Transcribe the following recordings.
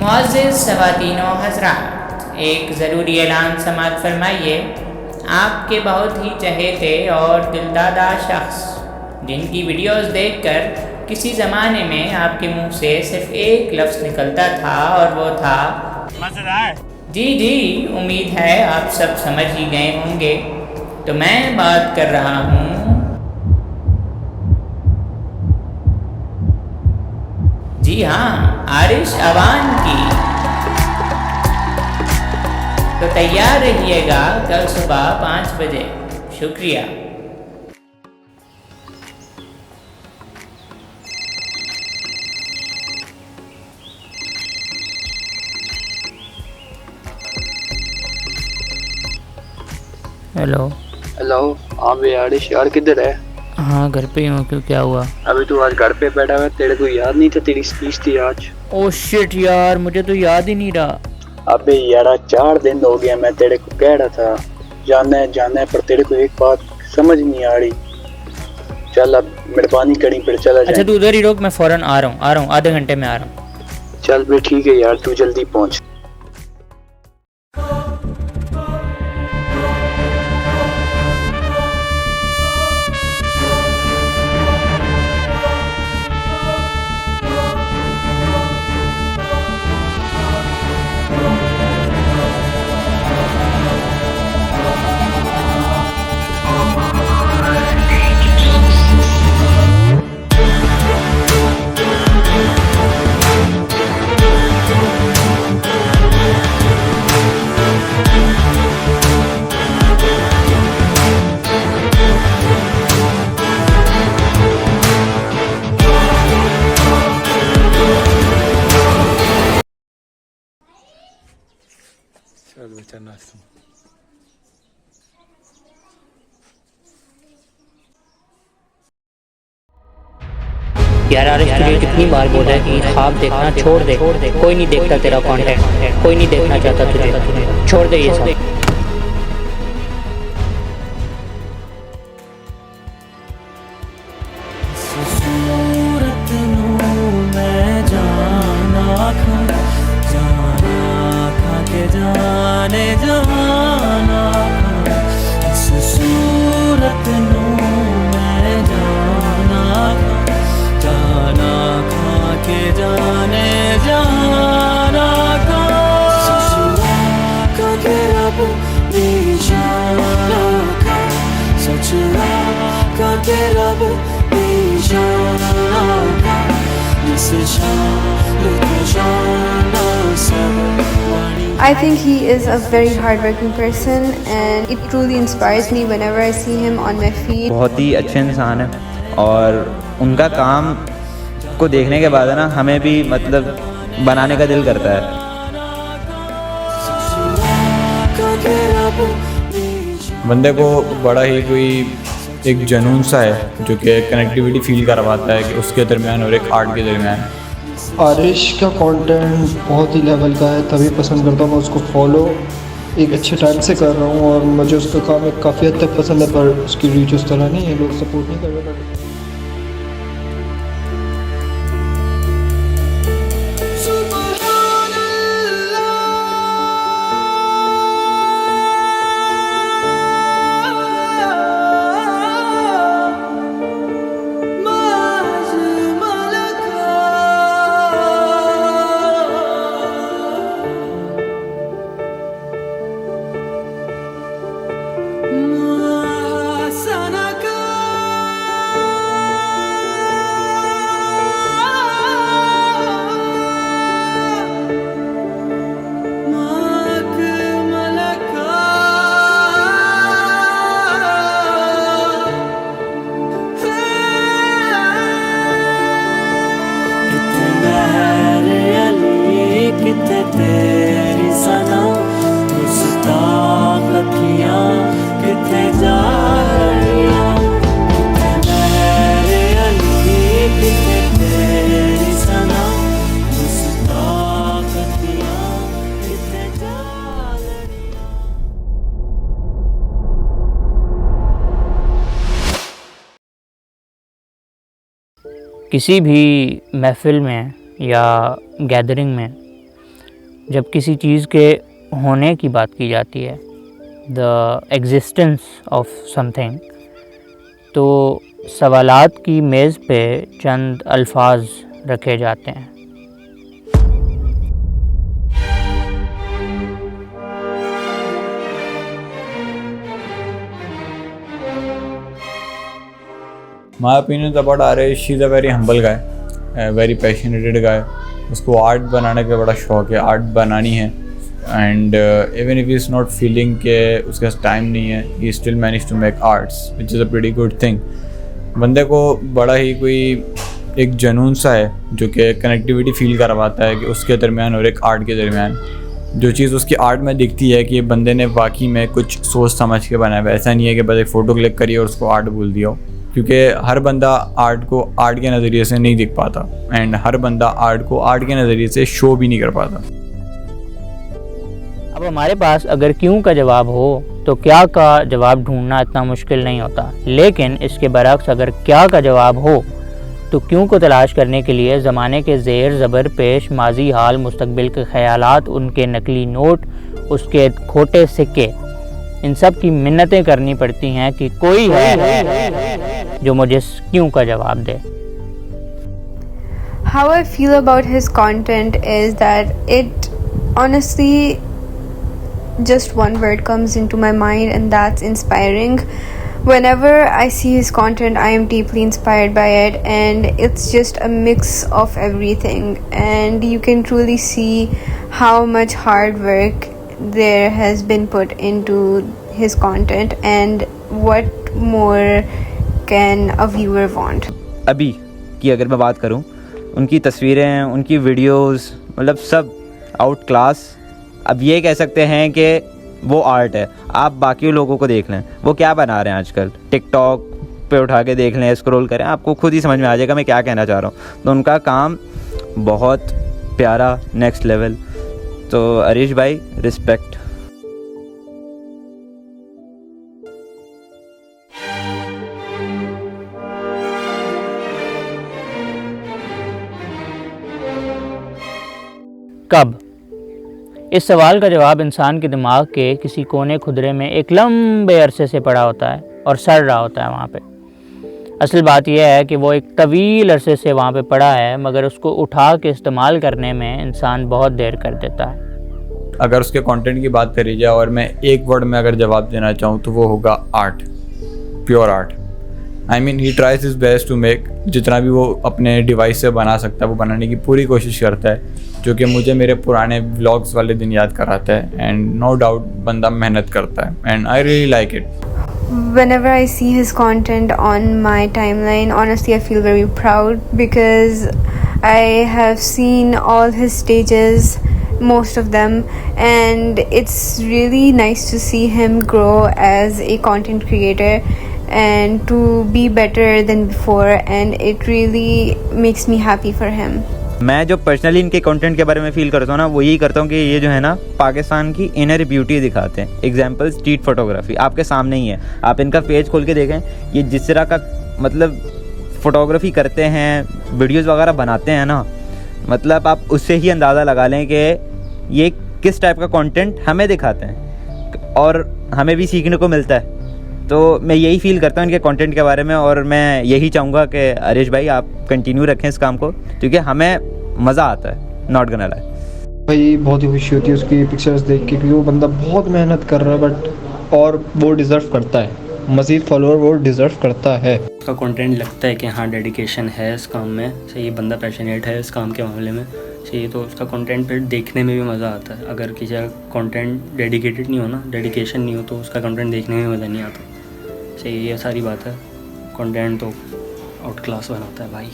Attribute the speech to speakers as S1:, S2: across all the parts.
S1: मुअज़्ज़िज़ ख़वातीनो हज़रात, एक ज़रूरी ऐलान समाअत फरमाइए। आपके बहुत ही चहेते और दिलदादा शख्स जिनकी वीडियोस देखकर किसी ज़माने में आपके मुंह से सिर्फ एक लफ्ज़ निकलता था और वो था मज़ेदार। जी जी, उम्मीद है आप सब समझ ही गए होंगे। तो मैं बात कर रहा हूँ जी हाँ, आरिश अवान की। तो तैयार रहिएगा कल सुबह 5 बजे। शुक्रिया। हेलो।
S2: हेलो। हाँ भाई आरिश यार, किधर है?
S1: हाँ, घर पे ही हूँ। क्यों, क्या हुआ?
S2: अभी तू आज घर पे बैठा हुआ, तेरे को याद नहीं था तेरी स्पीच थी आज?
S1: ओह शिट यार, मुझे तो याद ही नहीं रहा।
S2: अबे यार 4 दिन हो गया, मैं तेरे को कह रहा था जाना है पर तेरे को एक बात समझ नहीं आ रही। चल अब मेहरबानी करी फिर चला जाए।
S1: अच्छा तू उधर ही रोक, मैं फ़ौरन आ रहा हूँ, आधे घंटे में आ रहा हूँ।
S2: चल भाई ठीक है यार, तू जल्दी पहुँच।
S3: चल बेटा नाश्ता।
S4: यार आरिश, तुझे कितनी बार बोला है कि ख्वाब देखना छोड़ दे। कोई नहीं देखता तेरा कंटेंट, कोई नहीं देखना चाहता तुझे। छोड़ दे ये सब।
S5: I think he is a very hardworking person and it truly inspires me whenever I see him on my feed.
S6: बहुत ही अच्छे इंसान है और उनका काम को देखने के बाद है ना, हमें भी मतलब बनाने का दिल करता है।
S3: बंदे को बड़ा ही कोई एक जुनून सा है जो कि कनेक्टिविटी फील करवाता है कि उसके दरमियान और एक आर्ट के दरमियान।
S7: आरिश का कंटेंट बहुत ही लेवल का है, तभी पसंद करता हूँ। मैं उसको फॉलो एक अच्छे टाइम से कर रहा हूँ और मुझे उसका काम एक काफ़ी हद तक पसंद है, पर उसकी रीच उस तरह नहीं है, लोग सपोर्ट नहीं कर रहे।
S4: किसी भी महफ़िल में या गैदरिंग में जब किसी चीज़ के होने की बात की जाती है, द एग्जिस्टेंस ऑफ समथिंग, तो सवालात की मेज़ पे चंद अल्फाज रखे जाते हैं।
S3: My opinion about Arish, she's a very humble guy, a very passionate guy. उसको आर्ट बनाने का बड़ा शौक है, आर्ट बनानी है, and even if is not feeling के उसके पास टाइम नहीं है, he still manage to make arts which is a pretty good thing. बंदे को बड़ा ही कोई एक जुनून सा है जो कि कनेक्टिविटी फील करवाता है कि उसके दरमियान और एक आर्ट के दरमियान जो चीज़ उसकी आर्ट में दिखती है कि ये बंदे ने वाकई में कुछ सोच समझ के बनाया है। ऐसा नहीं है कि बस एक फ़ोटो क्लिक करिए और उसको आर्ट बोल दिया हो, क्योंकि हर बंदा आर्ट को आर्ट के नज़रिए से नहीं दिख पाता, एंड हर बंदा आर्ट को आर्ट के नज़रिए से शो भी नहीं कर पाता।
S4: अब हमारे पास अगर क्यों का जवाब हो तो क्या का जवाब ढूंढना इतना मुश्किल नहीं होता, लेकिन इसके बरक्स अगर क्या का जवाब हो तो क्यों को तलाश करने के लिए ज़माने के ज़ेर ज़बर पेश, माजी, हाल, मुस्तकबिल के ख़यालात, उनके नकली नोट, उसके खोटे सिक्के, इन सब की मिन्नतें करनी पड़ती हैं कि कोई है जो मुझे क्यों का जवाब दे।
S5: How I feel about his content is that it honestly, just one word comes into my mind, and that's inspiring. Whenever I see his content, I am deeply inspired by it, and it's just a mix of everything, and you can truly see how much hard work there has been put into his content, and what more can a viewer want.
S6: अभी की अगर मैं बात करूं, उनकी तस्वीरें, उनकी videos, मतलब सब आउट क्लास। अब ये कह सकते हैं कि वो आर्ट है। आप बाकी लोगों को देख लें, वो क्या बना रहे हैं आजकल, टिकटॉक पे उठा के देख लें, स्क्रॉल करें, आपको खुद ही समझ में आ जाएगा मैं क्या कहना चाह रहा हूँ। तो उनका काम बहुत प्यारा, नेक्स्ट लेवल। तो अरीश भाई, रिस्पेक्ट।
S4: कब? इस सवाल का जवाब इंसान के दिमाग के किसी कोने खुदरे में एक लंबे अरसे से पड़ा होता है और सड़ रहा होता है वहाँ पे। असल बात यह है कि वो एक तवील अरसे से वहाँ पे पड़ा है, मगर उसको उठा के इस्तेमाल करने में इंसान बहुत देर कर देता है।
S3: अगर उसके कंटेंट की बात करी जाए और मैं एक वर्ड में अगर जवाब देना चाहूँ तो वो होगा art, pure art. I mean he tries his best to make, जितना भी वो अपने डिवाइस से बना सकता है वो बनाने की पूरी कोशिश करता है, जो कि मुझे मेरे पुराने व्लॉग्स वाले दिन याद कराता है। एंड नो डाउट बंदा मेहनत करता है, and I really like it.
S5: Whenever I see his content on my timeline, honestly I feel very proud because I have seen all his stages, most of them, and it's really nice to see him grow as a content creator and to be better than before, and it really makes me happy for him.
S6: मैं जो personally इनके content के बारे में feel करता हूँ ना, वो यही करता हूँ कि ये जो है ना पाकिस्तान की इनर ब्यूटी दिखाते हैं। एग्जांपल स्ट्रीट फोटोग्राफी आपके सामने ही है, आप इनका पेज खोल के देखें, ये जिस तरह का मतलब फ़ोटोग्राफी करते हैं, वीडियोस वगैरह बनाते हैं ना, मतलब आप उससे ही अंदाज़ा लगा लें कि ये किस टाइप का कंटेंट हमें दिखाते हैं और हमें भी सीखने को मिलता है। तो मैं यही फील करता हूँ इनके कंटेंट के बारे में, और मैं यही चाहूँगा कि अरीश भाई आप कंटिन्यू रखें इस काम को, क्योंकि हमें मज़ा आता है। नॉट गना लाई
S7: भाई, बहुत ही खुशी होती है उसकी पिक्चर्स देख के, क्योंकि वो बंदा बहुत मेहनत कर रहा है, बट और वो डिज़र्व करता है, मज़ीद फॉलोअर वो डिज़र्व करता है।
S8: उसका कंटेंट लगता है कि हाँ डेडिकेशन है इस काम में, सही बंदा पैशनेट है इस काम के मामले में, सही, तो उसका कंटेंट फिर देखने में भी मज़ा आता है। अगर किसी का कंटेंट डेडिकेटेड नहीं हो ना, डेडिकेशन नहीं हो, तो उसका कंटेंट देखने में मज़ा नहीं आता। सही, ये सारी बात है। कंटेंट तो आउट क्लास बनाता है भाई।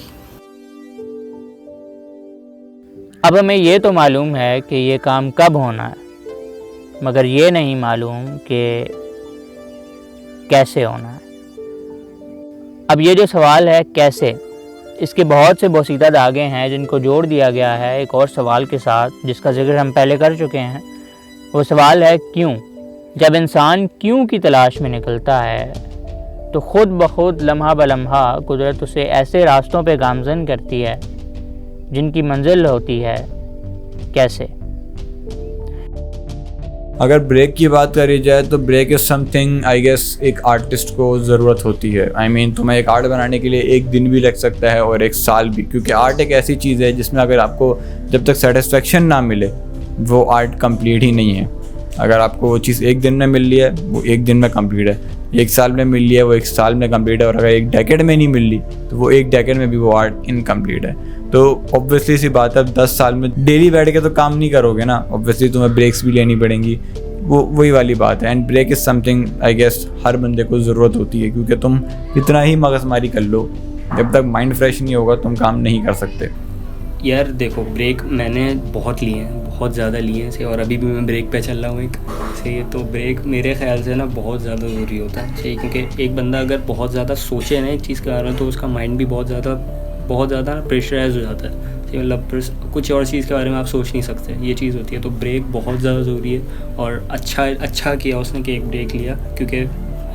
S4: अब हमें ये तो मालूम है कि ये काम कब होना है, मगर ये नहीं मालूम कि कैसे होना है। अब ये जो सवाल है कैसे, इसके बहुत से बोसीदा धागे हैं जिनको जोड़ दिया गया है एक और सवाल के साथ, जिसका जिक्र हम पहले कर चुके हैं। वो सवाल है क्यों। जब इंसान क्यों की तलाश में निकलता है तो ख़ुद ब खुद लम्हा ब लम्हा कुदरत उसे ऐसे रास्तों पे गामज़न करती है जिनकी मंजिल होती है कैसे।
S3: अगर ब्रेक की बात करी जाए तो break is something I guess एक आर्टिस्ट को ज़रूरत होती है। आई मीन तुम्हें एक आर्ट बनाने के लिए एक दिन भी लग सकता है और एक साल भी, क्योंकि आर्ट एक ऐसी चीज़ है जिसमें अगर आपको जब तक सेटिस्फेक्शन ना मिले वो आर्ट कंप्लीट ही नहीं है। अगर आपको वो चीज़ एक दिन में मिल रही है वो एक दिन में कंप्लीट है, एक साल में मिल रही है वो एक साल में कंप्लीट है, और अगर एक डेकेड में नहीं मिल रही तो वो एक डेकेड में भी वो आर्ट इनकम्प्लीट है। तो ऑब्वियसली सी बात है 10 साल में डेली बैठ के तो काम नहीं करोगे ना, ऑब्वियसली तुम्हें ब्रेक्स भी लेनी पड़ेंगी। वही वाली बात है। And break is something I guess हर बंदे को ज़रूरत होती है, क्योंकि तुम कितना ही मगजमारी कर लो, जब तक माइंड फ्रेश नहीं होगा तुम काम नहीं कर सकते।
S8: यार देखो, ब्रेक मैंने बहुत लिए हैं, बहुत ज़्यादा लिए हैं से, और अभी भी मैं ब्रेक पे चल रहा हूँ एक से। तो ब्रेक मेरे ख्याल से ना बहुत ज़्यादा ज़रूरी होता है सही, क्योंकि एक बंदा अगर बहुत ज़्यादा सोचे ना एक चीज़ के बारे में तो उसका माइंड भी बहुत ज़्यादा प्रेशराइज हो जाता है। मतलब कुछ और चीज़ के बारे में आप सोच नहीं सकते, ये चीज़ होती है। तो ब्रेक बहुत ज़्यादा ज़रूरी है, और अच्छा किया उसने कि एक ब्रेक लिया, क्योंकि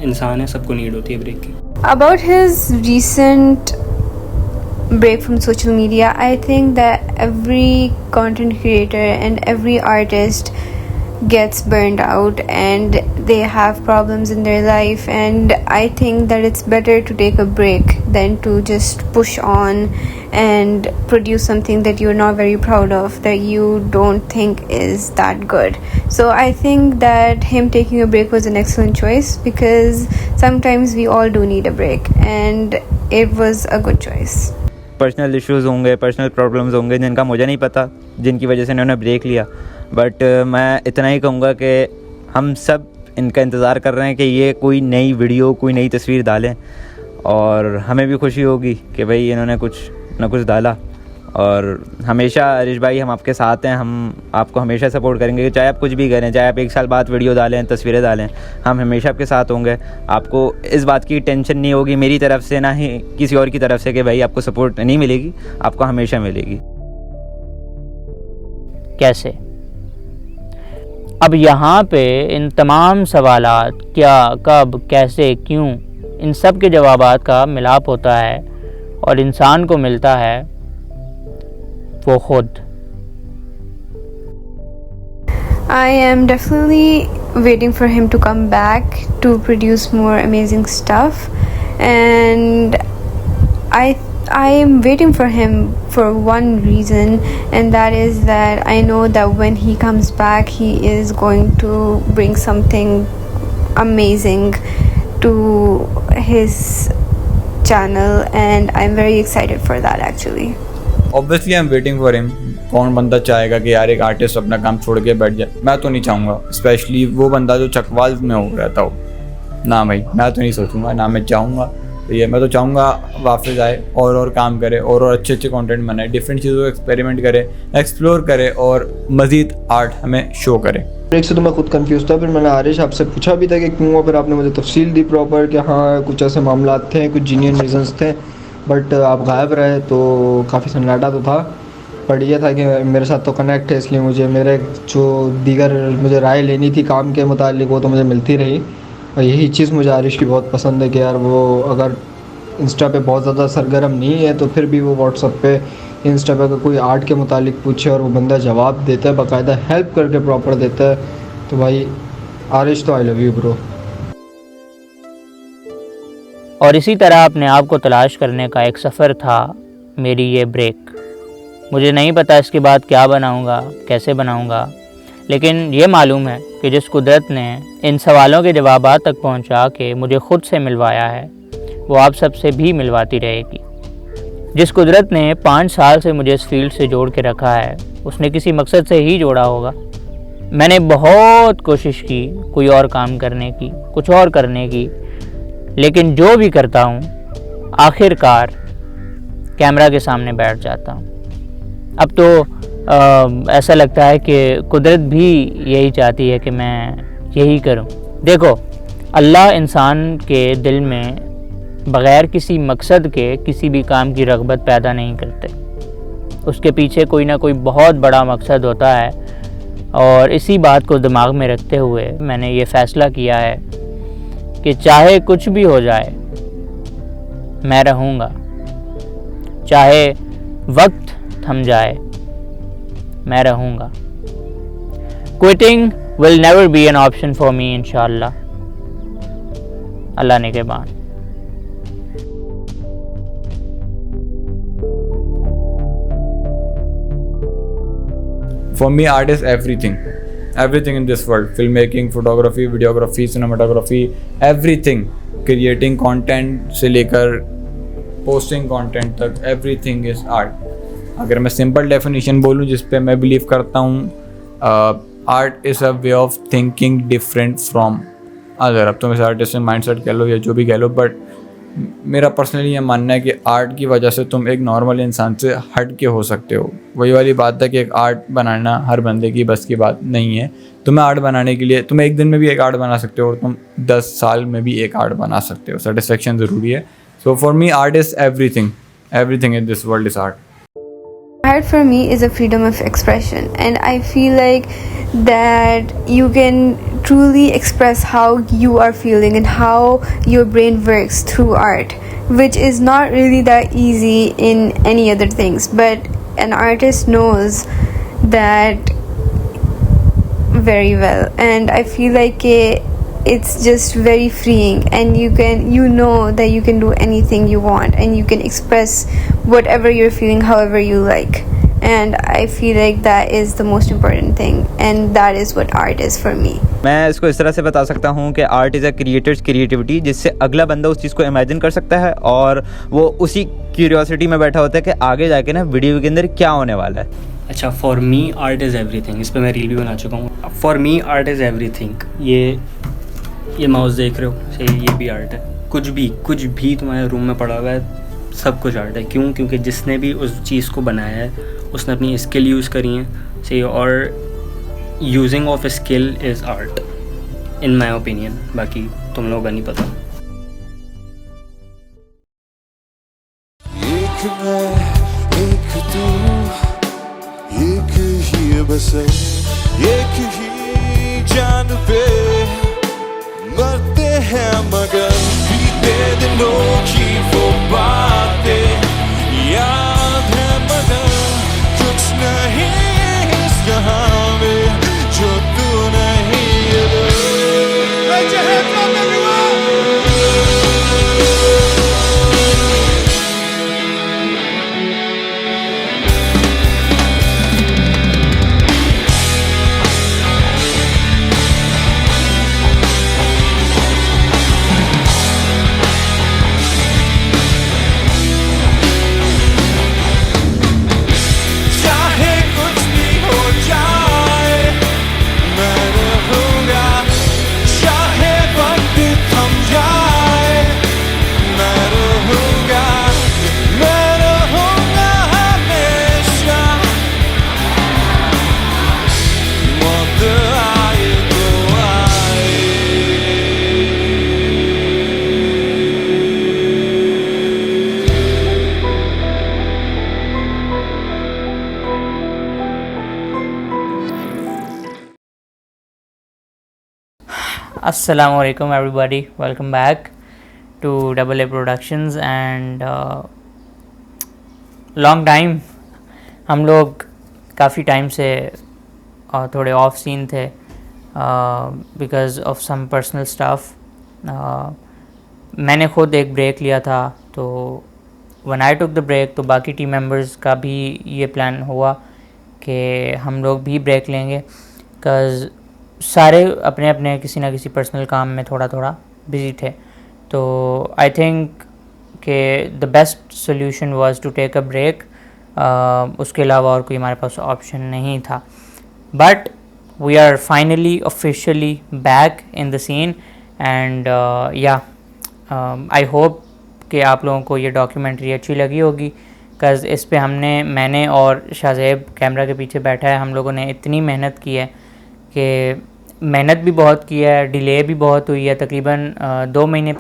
S8: इंसान है, सबको नीड होती है ब्रेक की।
S5: About his recent break from social media, I think that every content creator and every artist gets burned out and they have problems in their life, and I think that it's better to take a break than to just push on and produce something that you're not very proud of, that you don't think is that good. So I think that him taking a break was an excellent choice, because sometimes we all do need a break, and it was a good choice.
S6: Personal issues होंगे, personal problems होंगे जिनका मुझे नहीं पता, जिनकी वजह से इन्होंने ब्रेक लिया। बट मैं इतना ही कहूँगा कि हम सब इनका इंतज़ार कर रहे हैं कि ये कोई नई वीडियो, कोई नई तस्वीर डालें, और हमें भी खुशी होगी कि भाई इन्होंने कुछ ना कुछ डाला। और हमेशा अरिश भाई हम आपके साथ हैं, हम आपको हमेशा सपोर्ट करेंगे, चाहे आप कुछ भी करें, चाहे आप 1 साल बाद वीडियो डालें, तस्वीरें डालें, हम हमेशा आपके साथ होंगे। आपको इस बात की टेंशन नहीं होगी मेरी तरफ से, ना ही किसी और की तरफ से, कि भाई आपको सपोर्ट नहीं मिलेगी, आपको हमेशा मिलेगी।
S4: कैसे? अब यहाँ पे इन तमाम सवालात क्या, कब, कैसे, क्यों, इन सब के जवाबात का मिलाप होता है और इंसान को मिलता है वो खुद।
S5: I am definitely waiting for him to come back to produce more amazing stuff, and I am waiting for him for one reason, and that is that I know that when he comes back he is going to bring something amazing to his channel, and I'm very excited for that actually.
S3: Obviously I am waiting for him. कौन बंदा चाहेगा कि यार एक artist अपना काम छोड़ के बैठ जाए? मैं तो नहीं चाहूँगा, स्पेशली वो बंदा जो चकवाल में हो रहता हो ना भाई, मैं तो नहीं सोचूंगा, ना मैं चाहूँगा। तो ये मैं तो चाहूँगा वापस आए और काम करे, और अच्छे कंटेंट बनाए, डिफरेंट चीज़ों को एक्सपेरिमेंट करे, एक्सप्लोर करे, और मज़ीद आर्ट हमें शो करे।
S7: ब्रेक से तो मैं खुद कंफ्यूज था, फिर मैंने आरिश आपसे पूछा भी था कि क्यों, फिर आपने मुझे तफसील दी प्रॉपर कि हाँ कुछ ऐसे मामला थे, कुछ जीनियन रीजंस थे, बट आप गायब रहे तो काफ़ी सन्नाटा तो था। बट ये था कि मेरे साथ तो कनेक्ट है, इसलिए मुझे मेरे जो दीगर मुझे राय लेनी थी काम के मुतालिक वो तो मुझे मिलती रही। और यही चीज़ मुझे आरिश की बहुत पसंद है कि यार वो अगर इंस्टा पे बहुत ज़्यादा सरगर्म नहीं है तो फिर भी वो व्हाट्सअप पे, इंस्टा पे कोई आर्ट के मुतालिक पूछे और वो बंदा जवाब देता है, बाकायदा हेल्प करके प्रॉपर देता है। तो भाई आरिश तो आई लव यू ब्रो।
S4: और इसी तरह अपने आप को तलाश करने का एक सफ़र था मेरी ये ब्रेक। मुझे नहीं पता इसके बाद क्या बनाऊंगा, कैसे बनाऊंगा, लेकिन ये मालूम है कि जिस कुदरत ने इन सवालों के जवाबात तक पहुंचा के मुझे ख़ुद से मिलवाया है वो आप सबसे भी मिलवाती रहेगी। जिस कुदरत ने 5 साल से मुझे इस फील्ड से जोड़ के रखा है उसने किसी मकसद से ही जोड़ा होगा। मैंने बहुत कोशिश की कोई और काम करने की, कुछ और करने की, लेकिन जो भी करता हूँ आखिरकार कैमरा के सामने बैठ जाता हूँ। अब तो ऐसा लगता है कि कुदरत भी यही चाहती है कि मैं यही करूँ। देखो, अल्लाह इंसान के दिल में बग़ैर किसी मकसद के किसी भी काम की रग़बत पैदा नहीं करते, उसके पीछे कोई ना कोई बहुत बड़ा मकसद होता है। और इसी बात को दिमाग में रखते हुए मैंने ये फ़ैसला किया है कि चाहे कुछ भी हो जाए मैं रहूँगा, चाहे वक्त थम जाए मैं रहूँगा। Quitting will never be an option for me, inshallah. Allah Nigehban.
S3: For me, art is everything. Everything in this world. Filmmaking, photography, videography, cinematography, everything. Creating content से लेकर posting content तक, everything is art. अगर मैं simple definition बोलूँ जिस पे मैं believe करता हूँ, art is a way of thinking different from other. अब तुम इस artistic mindset कह लो या जो भी कह लो, but मेरा पर्सनली ये मानना है कि आर्ट की वजह से तुम एक नॉर्मल इंसान से हट के हो सकते हो. वही वाली बात है कि एक आर्ट बनाना हर बंदे की बस की बात नहीं है. तुम्हें आर्ट बनाने के लिए तुम एक दिन में भी एक आर्ट बना सकते हो और तुम 10 साल में भी एक आर्ट बना सकते हो. सेटिस्फेक्शन ज़रूरी है. So for me art is everything in this world is art.
S5: Art for me is a freedom of expression, and I feel like that you can truly express how you are feeling and how your brain works through art, which is not really that easy in any other things, but an artist knows that very well, and I feel like it's just very freeing, and you know that you can do anything you want and you can express whatever you're feeling however you like, and I feel like that is the most important thing, and that is what art is for me.
S6: मैं इसको इस तरह से बता सकता हूँ कि art is a creators creativity, जिससे अगला बंदा उस चीज़ को इमेजिन कर सकता है और वो उसी क्यूरियोसिटी में बैठा होता है कि आगे जाके ना वीडियो के अंदर क्या होने वाला है.
S8: अच्छा, for me art is everything. इस पर मैं रील भी बना चुका हूँ. For me art is everything. ये माउस देख रहे हो, सही, ये भी आर्ट है. कुछ भी तुम्हारे रूम में पड़ा हुआ है, सब कुछ आर्ट है. क्योंकि जिसने भी उस चीज़ को बनाया है उसने अपनी स्किल यूज़ करी है, सही. और using of skill is art in my opinion. बाकी तुम लोगों का नहीं पता.
S9: एक मैं एक तू, एक ही बस एक ही जान पे मरते हैं, मगर बीते दिनों की वो बातें याद है, मगर कुछ नहीं इस जहां में जो तू नहीं.
S4: Assalamu alaikum everybody, welcome back to AA Productions. and long time हम लोग काफ़ी टाइम से थोड़े ऑफ सीन थे because of some personal stuff. मैंने ख़ुद एक ब्रेक लिया था, तो when I took the break तो बाकी टीम मेंबर्स का भी ये प्लान हुआ कि हम लोग भी ब्रेक लेंगे, बिकॉज सारे अपने अपने किसी ना किसी पर्सनल काम में थोड़ा थोड़ा बिज़ी थे. तो आई थिंक कि the best solution was to take a break. उसके अलावा और कोई हमारे पास ऑप्शन नहीं था. But we are finally officially back in the scene, and yeah I hope कि आप लोगों को ये डॉक्यूमेंट्री अच्छी लगी होगी, बिकॉज़ इस पे मैंने और शाहज़ेब कैमरा के पीछे बैठा है, हम लोगों ने इतनी मेहनत की है कि मेहनत भी बहुत की है, डिले भी बहुत हुई है. तकरीबन 2 महीने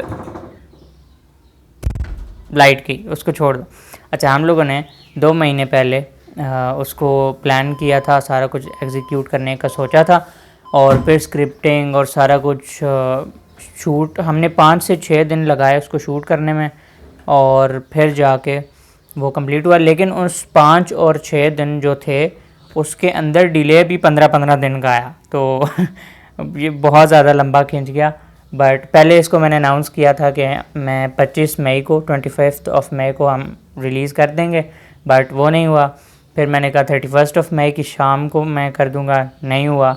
S4: लाइट की उसको छोड़ दो. अच्छा, हम लोगों ने 2 महीने पहले उसको प्लान किया था, सारा कुछ एग्जीक्यूट करने का सोचा था, और फिर स्क्रिप्टिंग और सारा कुछ शूट हमने 5 से 6 दिन लगाए उसको शूट करने में, और फिर जाके वो कंप्लीट हुआ. लेकिन उस 5 और 6 दिन जो थे उसके अंदर डिले भी 15-15 दिन का आया, तो ये बहुत ज़्यादा लंबा खिंच गया। बट पहले इसको मैंने अनाउंस किया था कि मैं 25 मई को 25 मई को हम रिलीज़ कर देंगे, बट वो नहीं हुआ। फिर मैंने कहा 31 मई की शाम को मैं कर दूंगा, नहीं हुआ।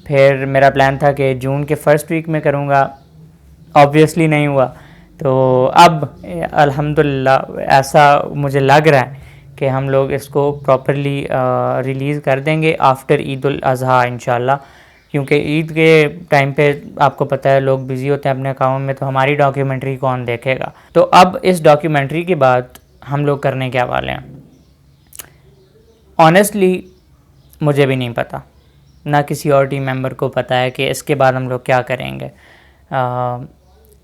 S4: फिर मेरा प्लान था कि जून के फर्स्ट वीक में करूंगा, ऑब्वियसली नहीं हुआ। तो अब अल्हम्दुलिल्लाह ऐसा मुझे लग रहा है कि हम लोग इसको प्रॉपरली रिलीज़ कर देंगे आफ्टर ईद उल अज़हा इंशाल्लाह, क्योंकि ईद के टाइम पे आपको पता है लोग बिज़ी होते हैं अपने कामों में, तो हमारी डॉक्यूमेंट्री कौन देखेगा। तो अब इस डॉक्यूमेंट्री के बाद हम लोग करने क्या वाले हैं, ऑनेस्टली मुझे भी नहीं पता, ना किसी और टीम मेंबर को पता है कि इसके बाद हम लोग क्या करेंगे।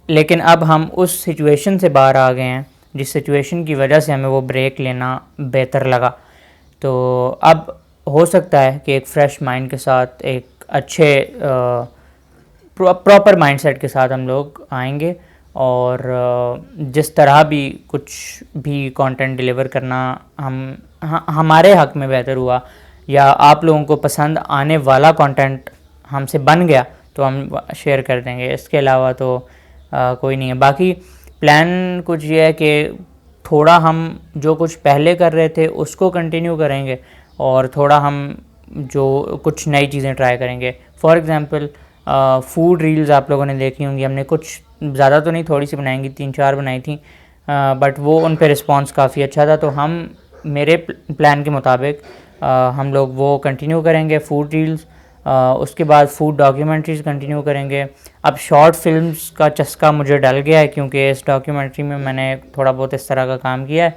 S4: लेकिन अब हम उस सिचुएशन से बाहर आ गए हैं जिस सिचुएशन की वजह से हमें वो ब्रेक लेना बेहतर लगा। तो अब हो सकता है कि एक फ़्रेश माइंड के साथ, एक अच्छे प्रॉपर माइंडसेट के साथ हम लोग आएंगे और जिस तरह भी कुछ भी कंटेंट डिलीवर करना हमारे हक़ में बेहतर हुआ या आप लोगों को पसंद आने वाला कंटेंट हमसे बन गया तो हम शेयर कर देंगे। इसके अलावा तो कोई नहीं है। बाकी प्लान कुछ ये है कि थोड़ा हम जो कुछ पहले कर रहे थे उसको कंटिन्यू करेंगे और थोड़ा हम जो कुछ नई चीज़ें ट्राई करेंगे। फॉर एग्ज़ाम्पल फूड रील्स आप लोगों ने देखी होंगी, हमने कुछ ज़्यादा तो नहीं, थोड़ी सी बनाएंगी, 3-4 बनाई थी, बट वो उन पे रिस्पांस काफ़ी अच्छा था। तो हम मेरे प्लान के मुताबिक हम लोग वो कंटिन्यू करेंगे फूड रील्स, उसके बाद फूड डॉक्यूमेंट्रीज़ कंटिन्यू करेंगे। अब शॉर्ट फिल्म्स का चस्का मुझे डल गया है क्योंकि इस डॉक्यूमेंट्री में मैंने थोड़ा बहुत इस तरह का काम किया है,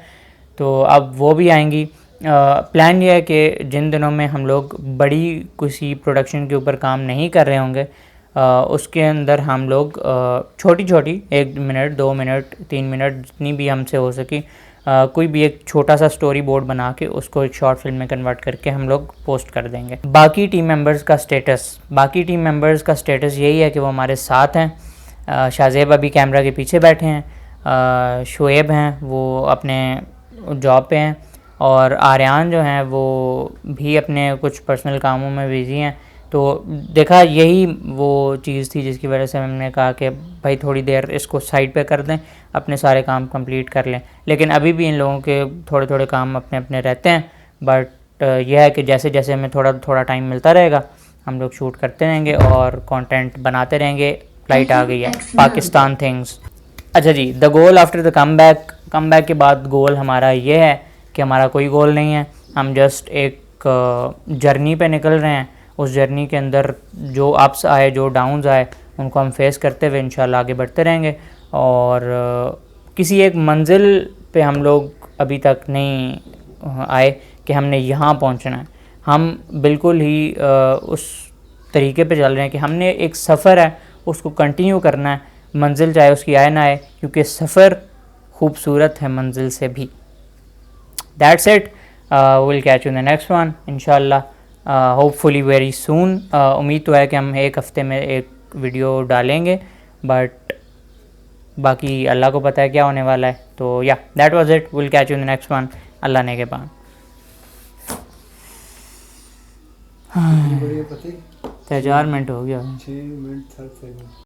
S4: तो अब वो भी आएंगी। प्लान ये है कि जिन दिनों में हम लोग बड़ी किसी प्रोडक्शन के ऊपर काम नहीं कर रहे होंगे उसके अंदर हम लोग छोटी छोटी 1 मिनट 2 मिनट 3 मिनट जितनी भी हमसे हो सके कोई भी एक छोटा सा स्टोरी बोर्ड बना के उसको एक शॉर्ट फिल्म में कन्वर्ट करके हम लोग पोस्ट कर देंगे। बाकी टीम मेंबर्स का स्टेटस यही है कि वो हमारे साथ हैं। शाहज़ेब अभी कैमरा के पीछे बैठे हैं, शुएब हैं वो अपने जॉब पे हैं और आर्यान जो हैं वो भी अपने कुछ पर्सनल कामों में बिज़ी हैं। तो देखा यही वो चीज़ थी जिसकी वजह से हमने कहा कि भाई थोड़ी देर इसको साइड पे कर दें, अपने सारे काम कंप्लीट कर लें। लेकिन अभी भी इन लोगों के थोड़े थोड़े काम अपने अपने रहते हैं, बट यह है कि जैसे जैसे हमें थोड़ा थोड़ा टाइम मिलता रहेगा हम लोग शूट करते रहेंगे और कंटेंट बनाते रहेंगे। फ्लाइट आ गई है पाकिस्तान थिंग्स। अच्छा जी, the goal after the comeback के बाद गोल हमारा ये है कि हमारा कोई गोल नहीं है, हम जस्ट एक जर्नी पे निकल रहे हैं। उस जर्नी के अंदर जो अप्स आए जो डाउन्स आए उनको हम फेस करते हुए इंशाल्लाह आगे बढ़ते रहेंगे और किसी एक मंजिल पे हम लोग अभी तक नहीं आए कि हमने यहाँ पहुँचना है। हम बिल्कुल ही उस तरीके पे चल रहे हैं कि हमने एक सफ़र है उसको कंटिन्यू करना है, मंजिल चाहे उसकी आए ना आए, क्योंकि सफ़र खूबसूरत है मंजिल से भी। That's it, will catch you in the next one इंशाल्लाह, होपफुली वेरी सून। उम्मीद तो है कि हम एक हफ़्ते में एक वीडियो डालेंगे, बट बाकी अल्लाह को पता है क्या होने वाला है। तो yeah that was it, will catch you in the next one, अल्लाह ने के बाद। 4 मिनट हो गया। 6 मिनट 30 सेकंड।